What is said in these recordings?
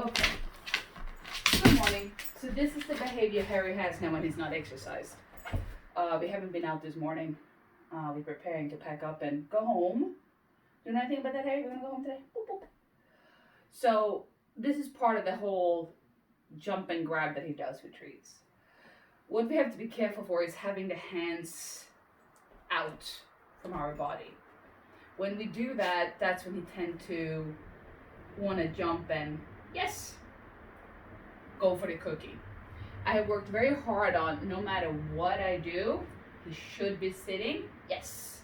Okay. Good morning. So this is the behavior Harry has now when he's not exercised. We haven't been out this morning. We're preparing to pack up and go home. Do you know anything about that, Harry? We're gonna go home today. Boop, boop. So this is part of the whole jump and grab that he does with treats. What we have to be careful for is having the hands out from our body. When we do that, that's when he tend to want to jump and yes, go for the cookie. I have worked very hard on no matter what I do, he should be sitting. Yes.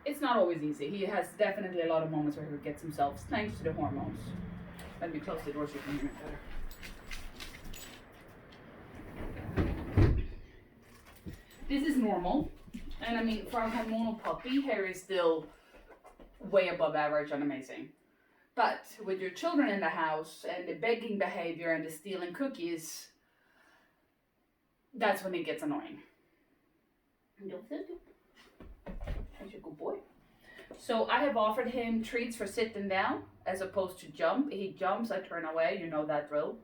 It's not always easy. He has definitely a lot of moments where he gets himself, thanks to the hormones. Let me close the door so you can hear me better. This is normal. And I mean, for a hormonal puppy, hair is still way above average and amazing. But with your children in the house and the begging behavior and the stealing cookies, that's when it gets annoying. Don't feel good. That's a good boy. So I have offered him treats for sitting down as opposed to jump. He jumps, I turn away, you know that drill.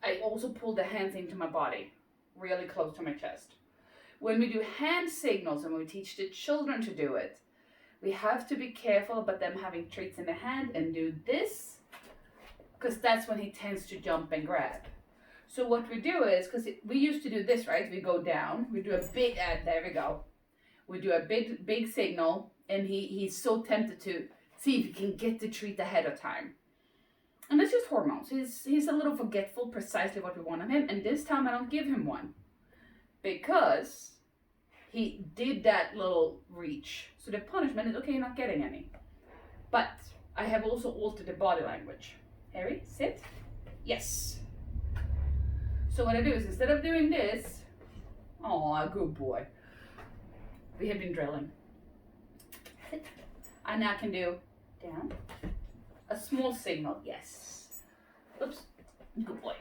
I also pull the hands into my body, really close to my chest. When we do hand signals and we teach the children to do it, we have to be careful about them having treats in the hand and do this, because that's when he tends to jump and grab. So what we do is, because we used to do this, right? We go down, we do a big, there we go. We do a big signal, and he's so tempted to see if he can get the treat ahead of time. And that's just hormones. He's a little forgetful precisely what we want of him, and this time I don't give him one. Because he did that little reach. So the punishment is, okay, you're not getting any. But I have also altered the body language. Harry, sit. Yes. So what I do is, instead of doing this, oh, good boy. We have been drilling. Sit. I now can do down. A small signal, yes. Oops, good boy.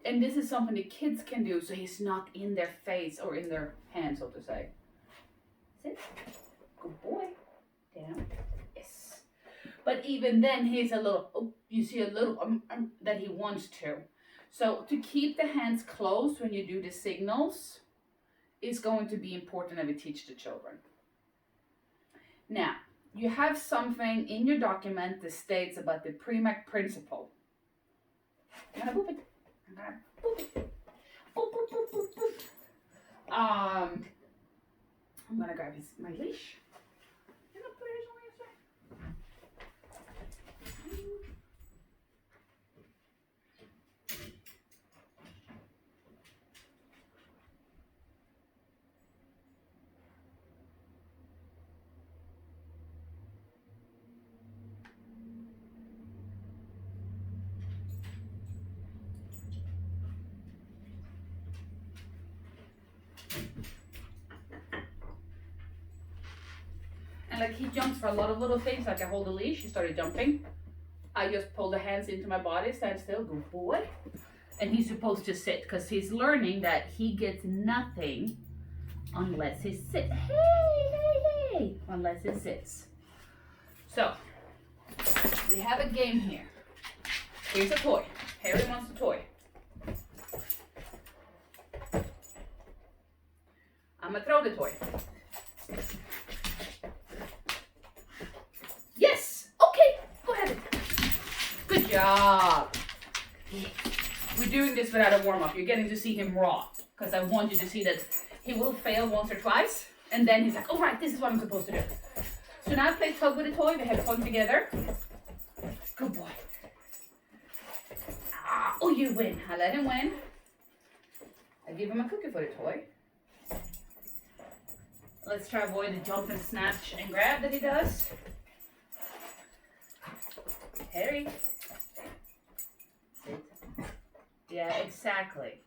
And this is something the kids can do so he's not in their face or in their hand, so to say. Sit. Good boy. Down. Yes. But even then, he's a little, oh, you see a little that he wants to. So to keep the hands closed when you do the signals is going to be important that we teach the children. Now, you have something in your document that states about the Premack principle. I'm gonna boop it. I'm gonna grab my leash. I'm gonna put it on your side. And like he jumps for a lot of little things, like I hold the leash, he started jumping. I just pull the hands into my body, stand still, good boy. And he's supposed to sit, because he's learning that he gets nothing unless he sits. Hey! Unless he sits. So, we have a game here. Here's a toy. Harry wants a toy. I'm gonna throw the toy. Yes! Okay, go ahead. Good job. We're doing this without a warm-up. You're getting to see him raw, because I want you to see that he will fail once or twice, and then he's like, oh right, this is what I'm supposed to do. So now play tug with the toy. We have fun together. Good boy. Oh, you win. I let him win. I give him a cookie for the toy. Let's try avoid the jump and snatch and grab that he does. Harry. Sit. Yeah, exactly.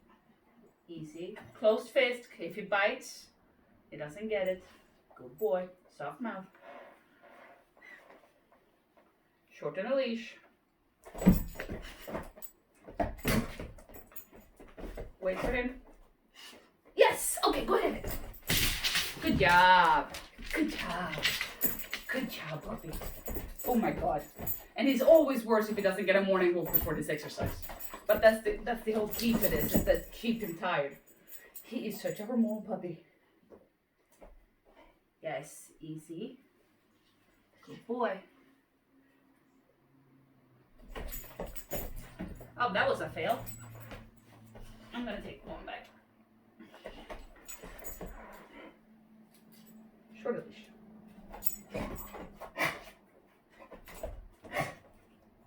Easy. Closed fist. If he bites, he doesn't get it. Good boy. Soft mouth. Shorten the leash. Wait for him. Yes! Okay, go ahead. Good job. Good job. Good job, puppy. Oh my God. And he's always worse if he doesn't get a morning walk before this exercise. But that's the whole key to this, is that keep him tired. He is such a hormonal puppy. Yes, easy. Good boy. Oh, that was a fail. I'm gonna take one back. Shorter leash.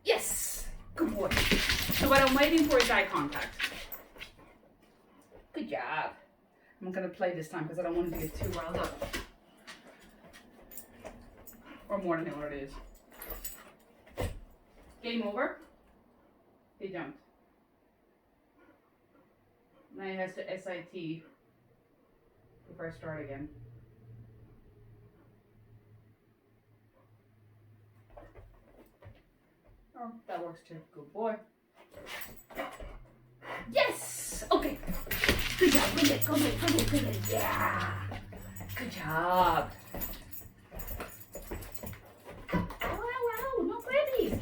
Yes! Good boy. So what I'm waiting for is eye contact. Good job. I'm gonna play this time because I don't want him to get too riled up. Or more than he already is. Game over. He jumped. Now he has to SIT before I start again. Oh, that works too. Good boy. Yes! Okay. Good job. Good. Yeah. Good job. Ow, no babies.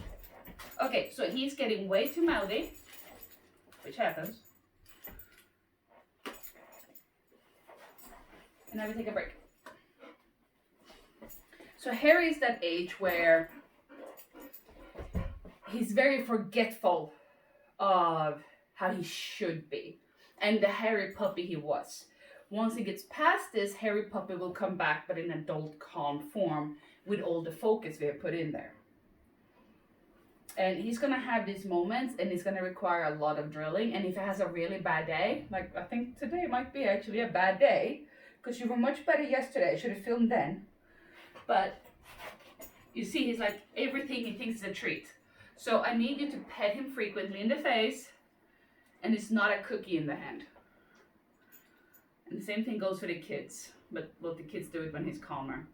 Okay, so he's getting way too mouthy, which happens. And now we take a break. So Harry's that age where he's very forgetful of how he should be. And the Harry puppy he was. Once he gets past this, Harry puppy will come back, but in adult calm form with all the focus we have put in there. And he's gonna have these moments, and he's gonna require a lot of drilling. And if he has a really bad day, like I think today might be actually a bad day, because you were much better yesterday. I should have filmed then. But you see, he's like, everything he thinks is a treat. So I need you to pet him frequently in the face, and it's not a cookie in the hand. And the same thing goes for the kids, but let the kids do it when he's calmer.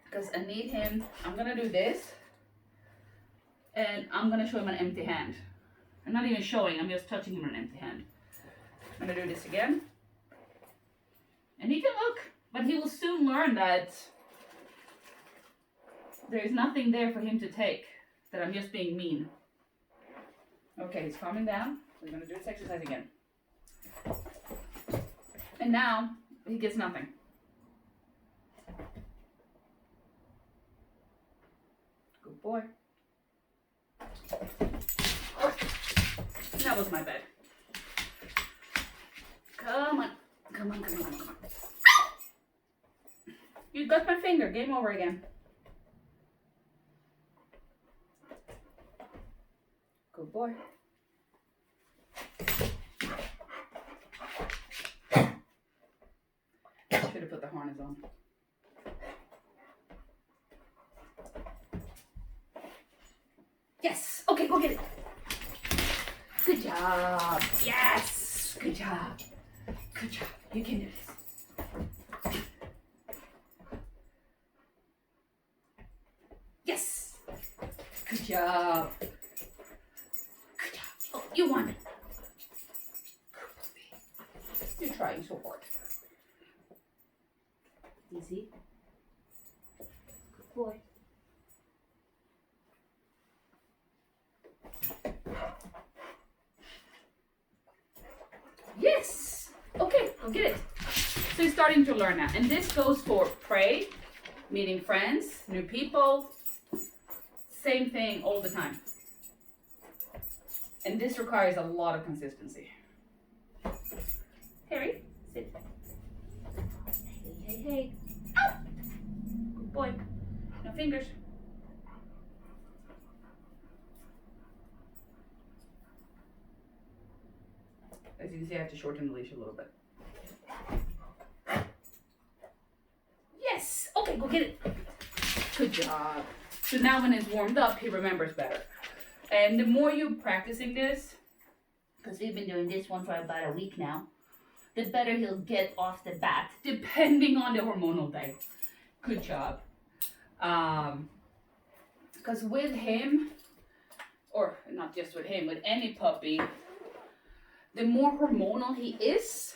Because I need him, I'm gonna do this, and I'm gonna show him an empty hand. I'm not even showing, I'm just touching him with an empty hand. I'm gonna do this again. And he can look, but he will soon learn that there's nothing there for him to take, that I'm just being mean. Okay, he's calming down. We're gonna do this exercise again. And now, he gets nothing. Good boy. Oh, that was my bad. Come on. You got my finger. Game over again. Good boy. Should have put the harness on. Yes! Okay, go get it. Good job. Yes! Good job. Good job. You can do this. Yes! Good job. Good job. Oh, you won. You're trying so hard. Easy. Good boy. Yes! Okay, go get it. So he's starting to learn now. And this goes for play, meeting friends, new people. Same thing all the time. And this requires a lot of consistency. Harry, sit. Hey. Ow! Good boy. No fingers. As you can see, I have to shorten the leash a little bit. Yes! Okay, go get it. Good job. So now when it's warmed up, he remembers better. And the more you're practicing this, because we've been doing this one for about a week now, the better he'll get off the bat, depending on the hormonal day. Good job. Because with him, or not just with him, with any puppy, the more hormonal he is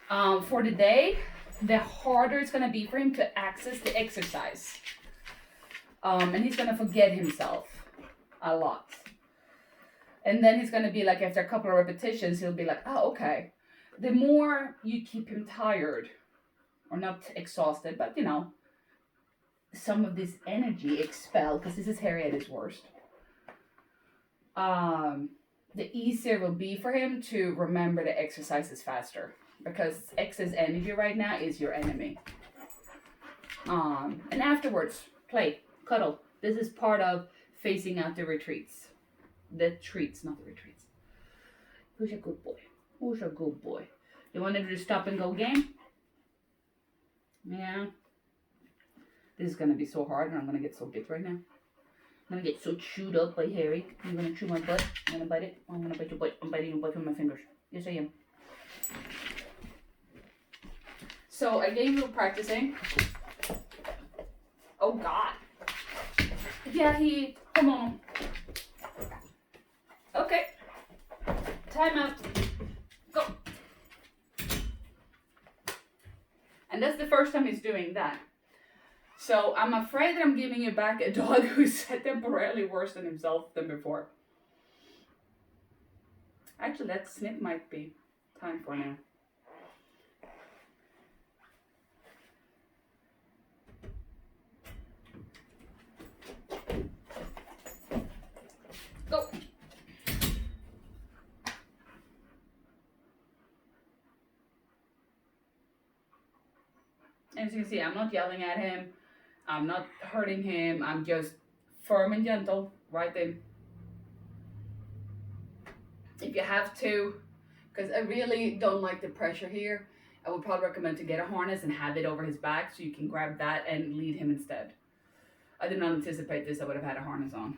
for the day, the harder it's going to be for him to access the exercise. And he's gonna forget himself a lot. And then he's gonna be like, after a couple of repetitions, he'll be like, oh, okay. The more you keep him tired, or not exhausted, but some of this energy expelled, because this is Harry at his worst. The easier it will be for him to remember the exercises faster, because excess energy right now is your enemy. And afterwards, play, cuddle. This is part of phasing out the retreats. The treats, not the retreats. Who's a good boy? Who's a good boy? You want to do the stop and go game? Yeah. This is going to be so hard, and I'm going to get so bit right now. I'm going to get so chewed up by Harry. I'm going to chew my butt. I'm going to bite it. I'm going to bite your butt. I'm biting your butt with my fingers. Yes, I am. So, again, we were practicing. Oh, God. Yeah, come on. Okay. Time out. Go. And that's the first time he's doing that. So I'm afraid that I'm giving you back a dog who's temporarily worse than himself than before. Actually, that snip might be time for now. Go. As you can see, I'm not yelling at him. I'm not hurting him. I'm just firm and gentle right in. If you have to, because I really don't like the pressure here, I would probably recommend to get a harness and have it over his back so you can grab that and lead him instead. I did not anticipate this. I would have had a harness on,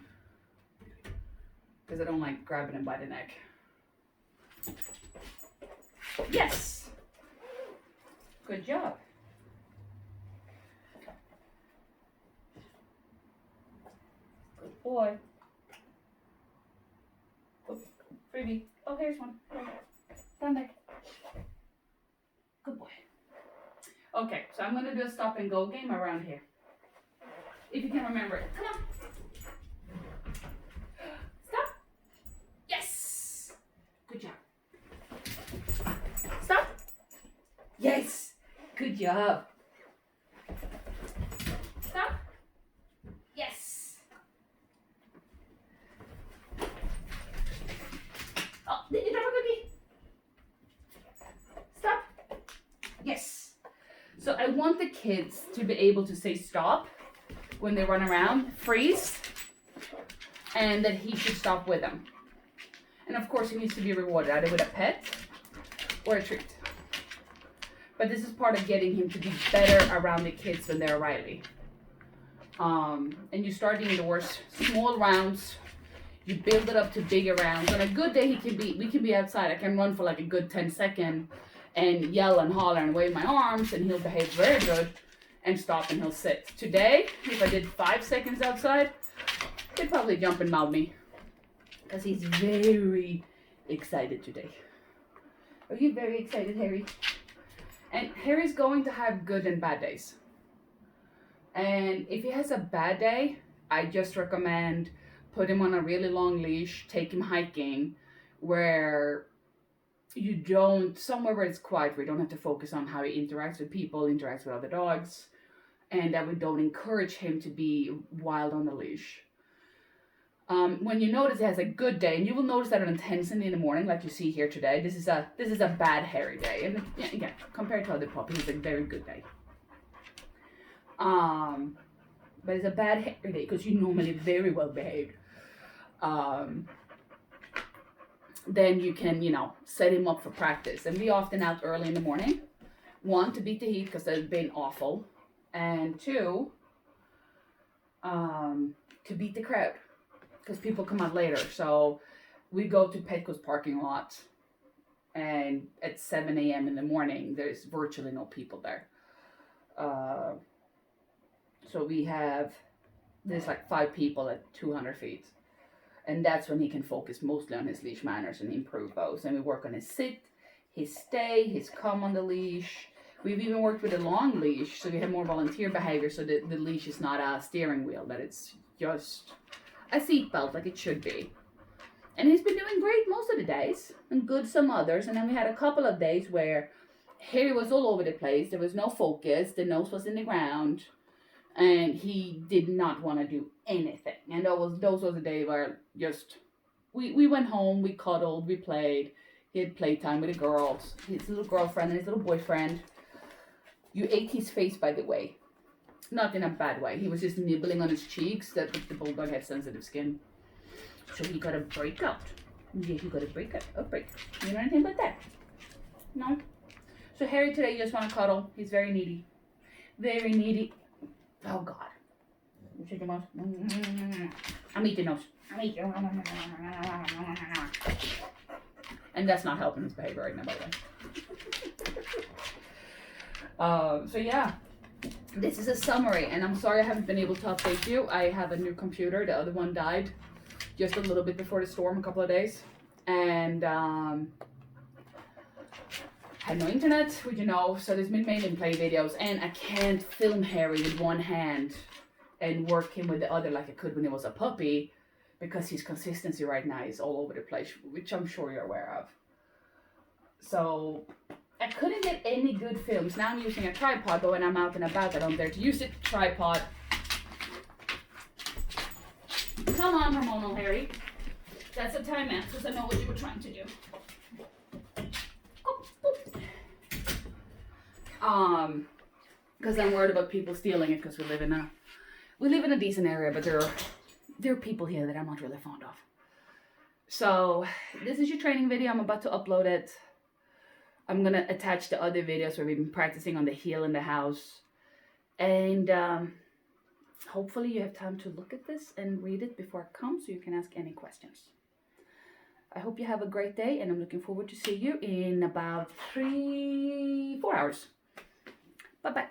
because I don't like grabbing him by the neck. Yes! Good job. Good boy. Oh, freebie. Oh, here's one. Down there. Good boy. Okay, so I'm going to do a stop and go game around here. If you can remember it. Come on. Stop. Yes. Good job. Stop. Yes. Good job. Stop. Yes. Oh, did you drop a cookie? Stop. Yes. So I want the kids to be able to say stop when they run around, freeze, and that he should stop with them. And of course, he needs to be rewarded either with a pet or a treat. But this is part of getting him to be better around the kids when they're Riley. And you start indoors, small rounds. You build it up to bigger rounds. On a good day, we can be outside. I can run for like a good 10 seconds and yell and holler and wave my arms, and he'll behave very good and stop, and he'll sit. Today, if I did 5 seconds outside, he'd probably jump and mouth me, because he's very excited today. Are you very excited, Harry? And Harry's going to have good and bad days. And if he has a bad day, I just recommend put him on a really long leash, take him hiking, where somewhere where it's quiet, where you don't have to focus on how he interacts with people, interacts with other dogs, and that we don't encourage him to be wild on the leash. When you notice he has a good day, and you will notice that on intensity in the morning, like you see here today, this is a bad Harry day, and again, compared to other puppies, it's a very good day. But it's a bad Harry day because you normally very well behaved. Then you can, set him up for practice. And be often out early in the morning. 1, to beat the heat because they've been awful. And 2, to beat the crowd because people come out later. So we go to Petco's parking lot, and at 7 a.m. in the morning, there's virtually no people there. So there's like 5 people at 200 feet. And that's when he can focus mostly on his leash manners and improve those. And we work on his sit, his stay, his come on the leash. We've even worked with a long leash, so we have more volunteer behavior, so that the leash is not a steering wheel, that it's just a seat belt like it should be. And he's been doing great most of the days, and good some others. And then we had a couple of days where Harry was all over the place. There was no focus. The nose was in the ground, and he did not want to do anything. And those was the day where just we went home, we cuddled, we played. He had playtime with the girls, his little girlfriend and his little boyfriend. You ate his face, by the way. Not in a bad way. He was just nibbling on his cheeks. That the bulldog has sensitive skin. So he got a breakout. Yeah, he got a breakout. A break. You know anything about that? No? So Harry today, you just want to cuddle. He's very needy. Very needy. Oh, God. You take your nose. I'm eating nose. I'm eating. And that's not helping his behavior right now, by the way. So yeah, this is a summary, and I'm sorry I haven't been able to update you. I have a new computer. The other one died just a little bit before the storm, a couple of days, and had no internet, which you know, so there's been mainly play videos, and I can't film Harry with one hand and work him with the other like I could when he was a puppy, because his consistency right now is all over the place, which I'm sure you're aware of. So I couldn't get any good films. Now I'm using a tripod, but when I'm out and about, I don't dare to use it. Tripod. Come on, hormonal Harry. That's a time out, because I know what you were trying to do. Because I'm worried about people stealing it, because we live in a decent area, but there are people here that I'm not really fond of. So this is your training video. I'm about to upload it. I'm gonna attach the other videos where we've been practicing on the heel in the house, and hopefully you have time to look at this and read it before it comes, so you can ask any questions. I hope you have a great day, and I'm looking forward to see you in about 3-4 hours. Bye bye.